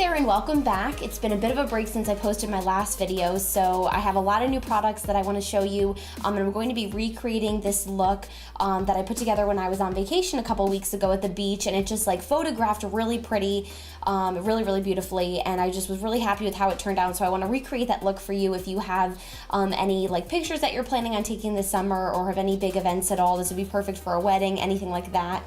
there and welcome back. It's been a bit of a break since I posted my last video, so I have a lot of new products that I want to show you. And I'm going to be recreating this look that I put together when I was on vacation a couple weeks ago at the beach, and it just like photographed really pretty, really beautifully, and I just was really happy with how it turned out. So I want to recreate that look for you. If you have any like pictures that you're planning on taking this summer or have any big events at all, this would be perfect for a wedding, anything like that.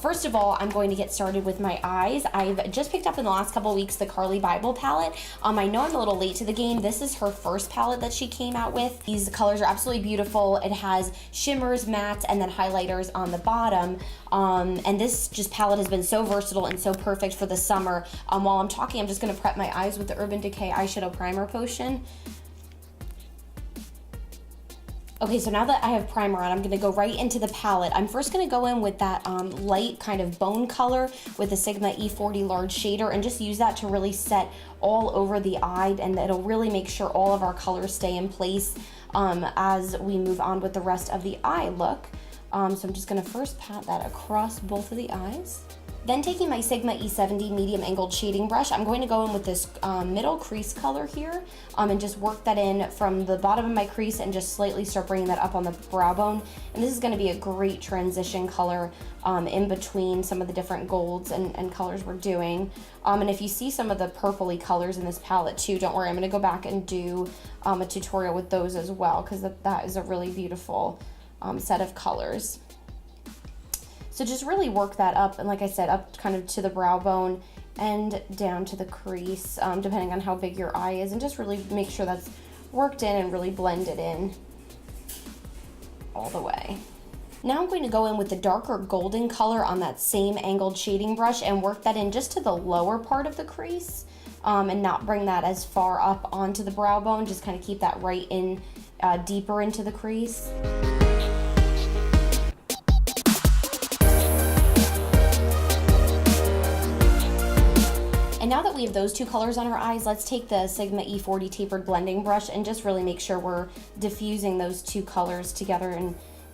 First of all, I'm going to get started with my eyes. I've just picked up in the last couple of weeks the Carli Bybel palette. I know I'm a little late to the game. This is her first palette that she came out with. These colors are absolutely beautiful. It has shimmers, mattes, and then highlighters on the bottom. And this palette has been so versatile and so perfect for the summer. While I'm talking, I'm just going to prep my eyes with the Urban Decay Eyeshadow Primer potion. Okay, so now that I have primer on, I'm going to go right into the palette. I'm first going to go in with that light kind of bone color with the Sigma E40 large shader and just use that to really set all over the eye, and it'll really make sure all of our colors stay in place as we move on with the rest of the eye look. So I'm just going to first pat that across both of the eyes. Then taking my Sigma E70 medium angled shading brush, I'm going to go in with this middle crease color here and just work that in from the bottom of my crease and just slightly start bringing that up on the brow bone. And this is going to be a great transition color in between some of the different golds and colors we're doing. And if you see some of the purpley colors in this palette too, don't worry, I'm going to go back and do a tutorial with those as well, because that is a really beautiful set of colors. So just really work that up, and like I said, up kind of to the brow bone and down to the crease, depending on how big your eye is, and just really make sure that's worked in and really blended in all the way. Now I'm going to go in with the darker golden color on that same angled shading brush and work that in just to the lower part of the crease, and not bring that as far up onto the brow bone, just kind of keep that right in, deeper into the crease. And now that we have those two colors on our eyes, let's take the Sigma E40 tapered blending brush and just really make sure we're diffusing those two colors together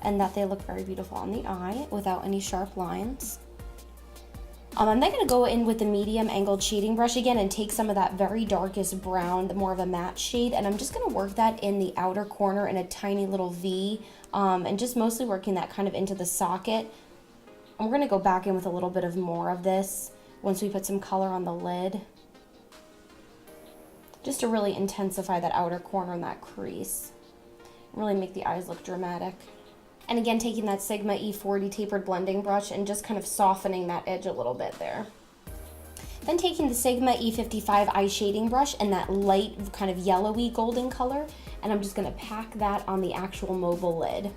and that they look very beautiful on the eye without any sharp lines. I'm then going to go in with the medium angled shading brush again and take some of that very darkest brown, the more of a matte shade, and I'm just going to work that in the outer corner in a tiny little V, and just mostly working that kind of into the socket. And we're going to go back in with a little bit of more of this once we put some color on the lid, just to really intensify that outer corner and that crease, really make the eyes look dramatic. And again, taking that Sigma E40 tapered blending brush and just kind of softening that edge a little bit there. Then taking the Sigma E55 eye shading brush and that light kind of yellowy golden color, and I'm just going to pack that on the actual mobile lid.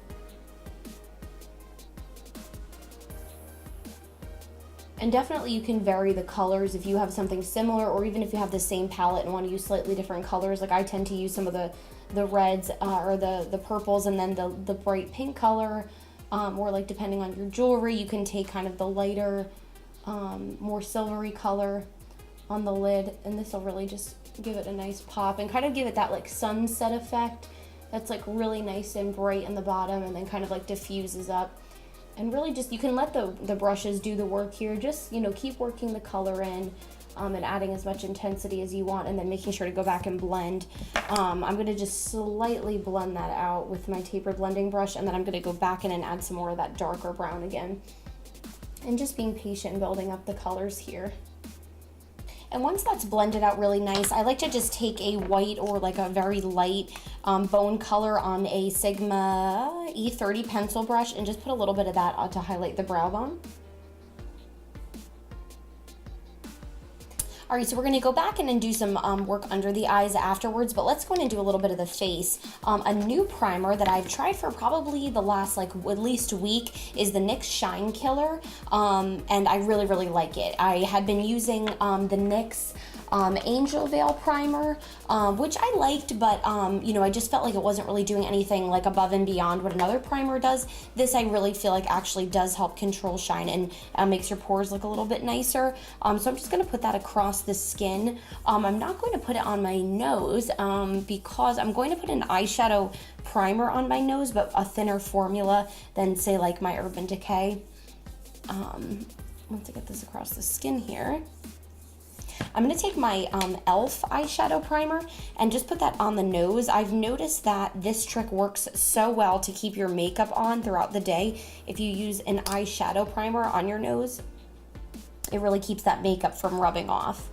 And definitely you can vary the colors if you have something similar, or even if you have the same palette and want to use slightly different colors. Like I tend to use some of the reds or the purples, and then the bright pink color, or like depending on your jewelry, you can take kind of the lighter, more silvery color on the lid, and this will really just give it a nice pop and kind of give it that like sunset effect that's like really nice and bright in the bottom and then kind of like diffuses up. And really just, you can let the brushes do the work here. Just, you know, keep working the color in and adding as much intensity as you want, and then making sure to go back and blend. I'm going to just slightly blend that out with my tapered blending brush, and then I'm going to go back in and add some more of that darker brown again. And just being patient and building up the colors here. And once that's blended out really nice, I like to just take a white or like a very light bone color on a Sigma E30 pencil brush and just put a little bit of that to highlight the brow bone. All right, so we're gonna go back in and do some work under the eyes afterwards, but let's go in and do a little bit of the face. A new primer that I've tried for probably the last like at least week is the NYX Shine Killer, and I really like it. I had been using the NYX Angel Veil Primer, which I liked, but you know, I just felt like it wasn't really doing anything like above and beyond what another primer does. This I really feel like actually does help control shine and makes your pores look a little bit nicer. So I'm just going to put that across the skin. I'm not going to put it on my nose because I'm going to put an eyeshadow primer on my nose, but a thinner formula than say like my Urban Decay. Once I get this across the skin here. I'm going to take my e.l.f. eyeshadow primer and just put that on the nose. I've noticed that this trick works so well to keep your makeup on throughout the day. If you use an eyeshadow primer on your nose, it really keeps that makeup from rubbing off.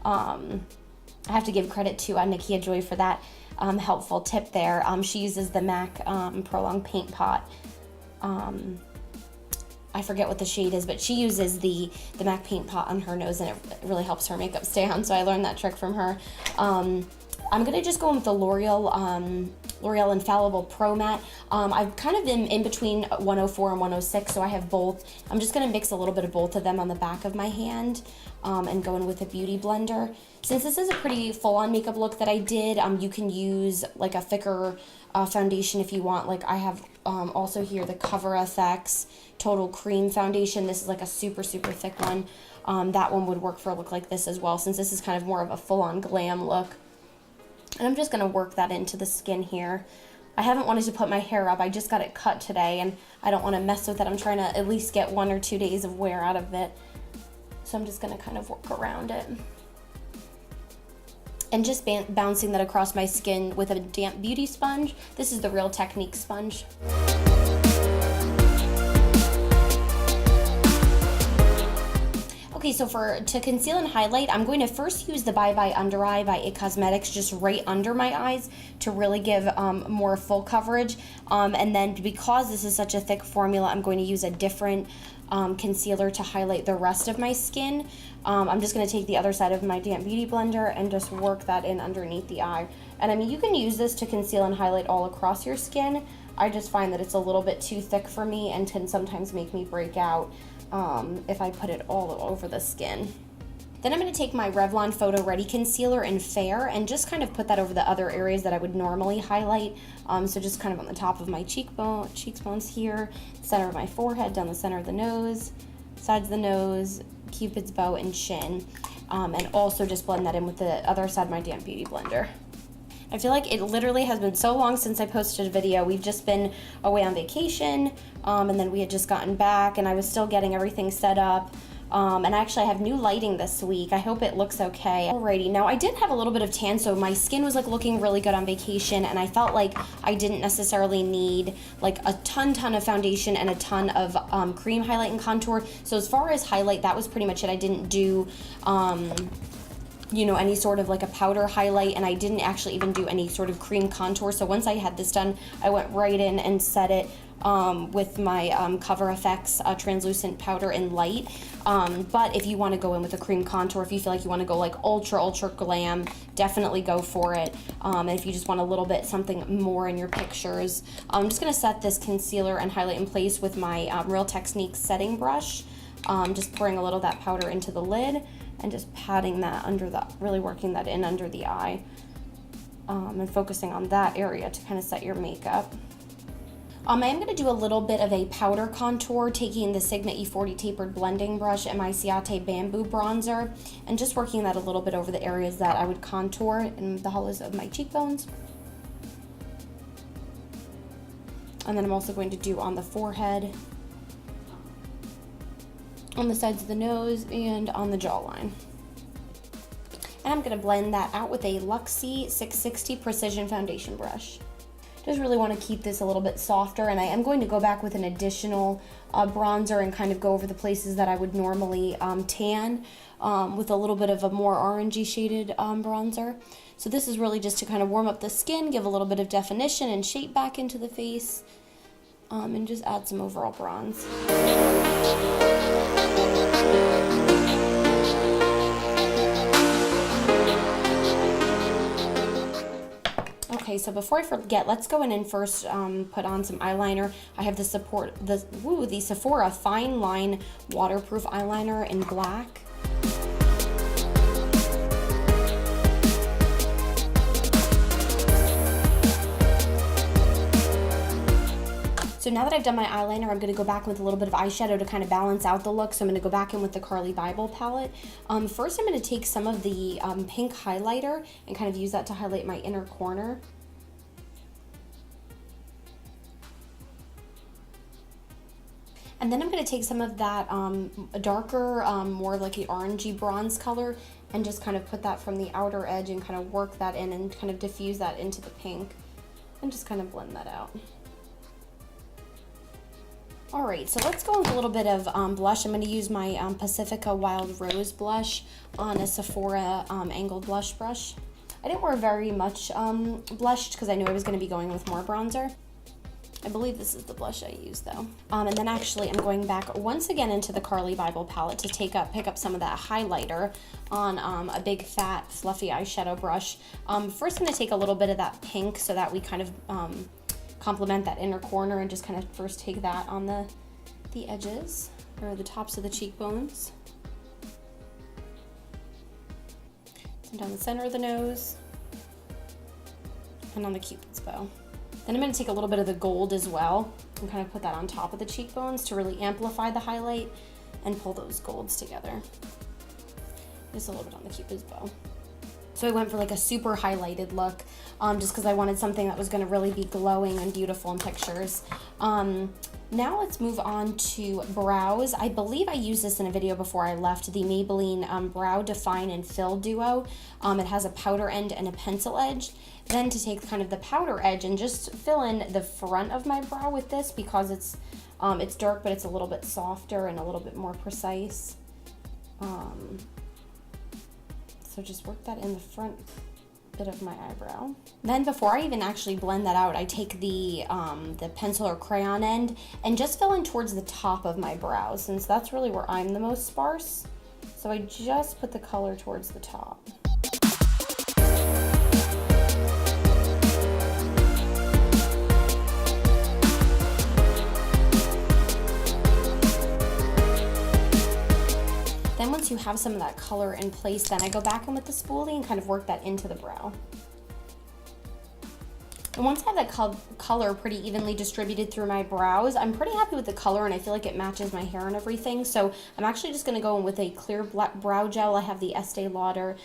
I have to give credit to Nikia Joy for that helpful tip there. She uses the MAC Prolonged Paint Pot. I forget what the shade is, but she uses the MAC Paint Pot on her nose, and it really helps her makeup stay on, so I learned that trick from her. I'm going to just go in with the L'Oreal Infallible Pro Matte. I've kind of been in between 104 and 106, so I have both. I'm just going to mix a little bit of both of them on the back of my hand and go in with a beauty blender. Since this is a pretty full-on makeup look that I did, you can use like a thicker foundation if you want. Like I have also here the Cover FX Total Cream Foundation. This is like a super, super thick one. That one would work for a look like this as well, since this is kind of more of a full-on glam look. And I'm just going to work that into the skin here. I haven't wanted to put my hair up. I just got it cut today, and I don't want to mess with it. I'm trying to at least get 1 or 2 days of wear out of it. So I'm just going to kind of work around it. And just bouncing that across my skin with a damp beauty sponge. This is the Real Technique sponge. Okay, so to conceal and highlight, I'm going to first use the Bye Bye Undereye by It Cosmetics just right under my eyes to really give more full coverage. And then because this is such a thick formula, I'm going to use a different concealer to highlight the rest of my skin. I'm just going to take the other side of my damp beauty blender and just work that in underneath the eye. And I mean, you can use this to conceal and highlight all across your skin. I just find that it's a little bit too thick for me and can sometimes make me break out if I put it all over the skin. Then I'm going to take my Revlon Photo Ready Concealer in Fair and just kind of put that over the other areas that I would normally highlight. So just kind of on the top of my cheekbones here, center of my forehead, down the center of the nose, sides of the nose, Cupid's bow, and chin. And also just blend that in with the other side of my damp beauty blender. I feel like it literally has been so long since I posted a video. We've just been away on vacation, and then we had just gotten back, and I was still getting everything set up. And actually I have new lighting this week. I hope it looks okay. Alrighty, now I did have a little bit of tan, so my skin was like looking really good on vacation, and I felt like I didn't necessarily need like a ton of foundation and a ton of cream highlight and contour. So as far as highlight, that was pretty much it. I didn't do you know, any sort of like a powder highlight, and I didn't actually even do any sort of cream contour. So once I had this done, I went right in and set it with my Cover FX translucent powder in light. But if you want to go in with a cream contour, if you feel like you want to go like ultra glam, definitely go for it. And if you just want a little bit something more in your pictures, I'm just going to set this concealer and highlight in place with my Real Technique setting brush. Just pouring a little of that powder into the lid and just patting that under the, really working that in under the eye, and focusing on that area to kind of set your makeup. I am going to do a little bit of a powder contour, taking the Sigma E40 tapered blending brush and my Ciate Bamboo Bronzer, and just working that a little bit over the areas that I would contour in the hollows of my cheekbones. And then I'm also going to do on the forehead, on the sides of the nose, and on the jawline. And I'm going to blend that out with a Luxie 660 Precision Foundation brush. Just really want to keep this a little bit softer, and I am going to go back with an additional bronzer and kind of go over the places that I would normally tan with a little bit of a more orangey shaded bronzer. So this is really just to kind of warm up the skin, give a little bit of definition and shape back into the face, and just add some overall bronze. Okay, so before I forget, let's go in and first put on some eyeliner. I have the Sephora Fine Line Waterproof Eyeliner in black. So now that I've done my eyeliner, I'm going to go back with a little bit of eyeshadow to kind of balance out the look. So I'm going to go back in with the Carli Bybel palette. First, I'm going to take some of the pink highlighter and kind of use that to highlight my inner corner. And then I'm going to take some of that darker, more like an orangey bronze color and just kind of put that from the outer edge and kind of work that in and kind of diffuse that into the pink and just kind of blend that out. All right, so let's go with a little bit of blush. I'm going to use my Pacifica Wildrose blush on a Sephora angled blush brush. I didn't wear very much blush because I knew I was going to be going with more bronzer. I believe this is the blush I used though. And then actually I'm going back once again into the Carli Bybel palette to pick up some of that highlighter on a big fat fluffy eyeshadow brush. First I'm going to take a little bit of that pink so that we kind of complement that inner corner and just kind of first take that on the edges or the tops of the cheekbones. And down the center of the nose and on the Cupid's bow. Then I'm going to take a little bit of the gold as well and kind of put that on top of the cheekbones to really amplify the highlight and pull those golds together. Just a little bit on the Cupid's bow. So I went for like a super highlighted look just because I wanted something that was going to really be glowing and beautiful in pictures. Now let's move on to brows. I believe I used this in a video before I left, the Maybelline Brow Define and Fill Duo. It has a powder end and a pencil edge. Then to take kind of the powder edge and just fill in the front of my brow with this because it's dark but it's a little bit softer and a little bit more precise. So just work that in the front bit of my eyebrow. Then before I even actually blend that out, I take the pencil or crayon end and just fill in towards the top of my brow since that's really where I'm the most sparse. So I just put the color towards the top. Then once you have some of that color in place, then I go back in with the spoolie and kind of work that into the brow. And once I have that color pretty evenly distributed through my brows, I'm pretty happy with the color and I feel like it matches my hair and everything. So I'm actually just going to go in with a clear black brow gel. I have the Estee Lauder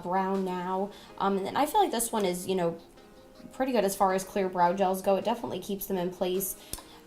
Brow Now. And then I feel like this one is, you know, pretty good as far as clear brow gels go. It definitely keeps them in place.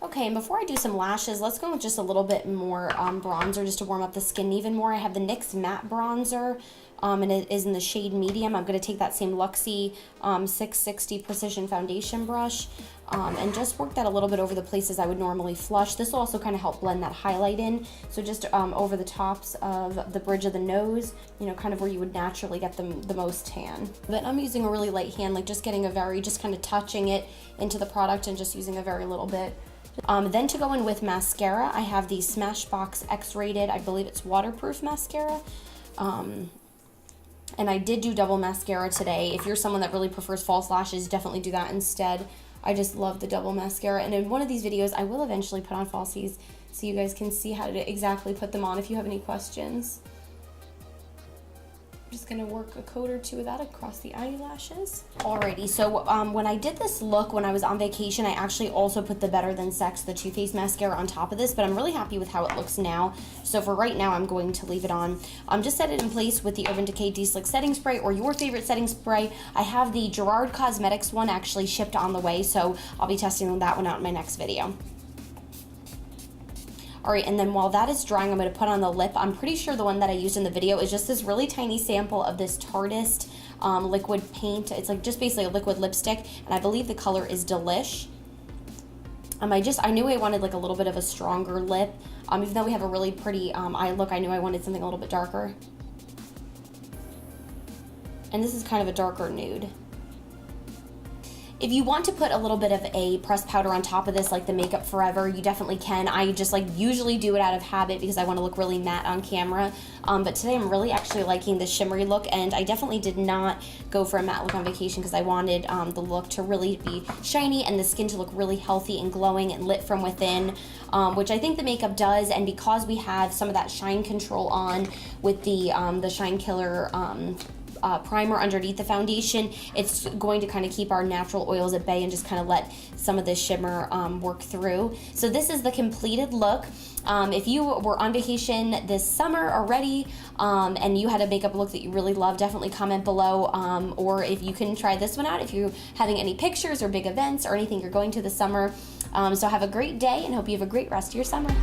Okay, and before I do some lashes, let's go with just a little bit more bronzer just to warm up the skin even more. I have the NYX Matte Bronzer, and it is in the shade medium. I'm going to take that same Luxie 660 Precision Foundation brush and just work that a little bit over the places I would normally flush. This will also kind of help blend that highlight in. So just over the tops of the bridge of the nose, you know, kind of where you would naturally get the most tan. But I'm using a really light hand, like just getting just kind of touching it into the product and just using a very little bit. Then to go in with mascara, I have the Smashbox X-rated, I believe it's waterproof mascara. And I did do double mascara today. If you're someone that really prefers false lashes, definitely do that instead. I just love the double mascara. And in one of these videos, I will eventually put on falsies so you guys can see how to exactly put them on if you have any questions. I'm just gonna work a coat or two of that across the eyelashes. Alrighty, so when I did this look when I was on vacation, I actually also put the Better Than Sex, the Too Faced mascara on top of this, but I'm really happy with how it looks now. So for right now, I'm going to leave it on. Just set it in place with the Urban Decay DeSlick setting spray or your favorite setting spray. I have the Gerard Cosmetics one actually shipped on the way, so I'll be testing that one out in my next video. All right, and then while that is drying, I'm going to put on the lip. I'm pretty sure the one that I used in the video is just this really tiny sample of this Tartist Liquid Paint. It's like just basically a liquid lipstick, and I believe the color is Delish. I knew I wanted like a little bit of a stronger lip. Even though we have a really pretty eye look, I knew I wanted something a little bit darker. And this is kind of a darker nude. If you want to put a little bit of a pressed powder on top of this, like the Makeup Forever, you definitely can. I just like usually do it out of habit because I want to look really matte on camera. But today I'm really actually liking the shimmery look, and I definitely did not go for a matte look on vacation because I wanted the look to really be shiny and the skin to look really healthy and glowing and lit from within, which I think the makeup does. And because we have some of that shine control on with the Shine Killer primer underneath the foundation, it's going to kind of keep our natural oils at bay and just kind of let some of the shimmer work through. So this is the completed look. If you were on vacation this summer already and you had a makeup look that you really love, definitely comment below, or if you can try this one out if you're having any pictures or big events or anything you're going to this summer. So have a great day and hope you have a great rest of your summer.